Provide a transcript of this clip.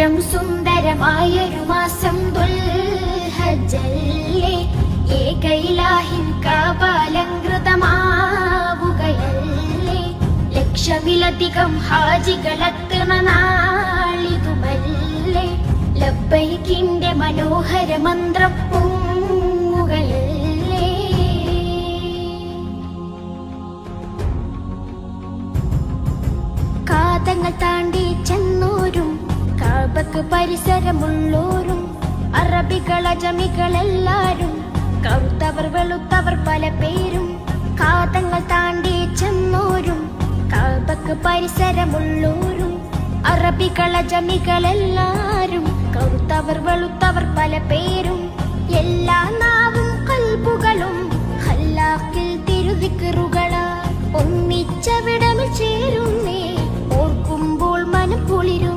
ഏറ്റവും സുന്ദരമായൊരു മാസം ദുൽഹജ്ജല്ലേ, ഏകയിലാഹിൻ കാപാലങ്കൃതമാവുകയല്ലേ, ലക്ഷമിലധികം ഹാജികളെത്തുന്ന നാളിതുമല്ലേ, ലബ്ബൈക്കിന്റെ മനോഹര മന്ത്രം പൊങ്ങുകയല്ലേ. കാതങ്ങൾ താണ്ടി ചെന്നോരും കഅബക്ക് പരിസരമുള്ളോരും അറബികൾ അജമികളെല്ലാരും, കറുത്തവർ വെളുത്തവർ പല പേരും. കാതങ്ങൾ താണ്ടി ചെന്നോരും കഅബക്ക് പരിസരമുള്ളോരും അറബികൾ അജമികളെല്ലാരും, കറുത്തവർ വെളുത്തവർ പല പേരും. എല്ലാ നാവും കൽബുകളും ഖല്ലാഖിൽ തിരുദിക്റുകളാൽ ഒന്നിച്ചവിടമിൽ ചേരുന്നേ, ഓർക്കുമ്പോൾ മനക്കുളിരു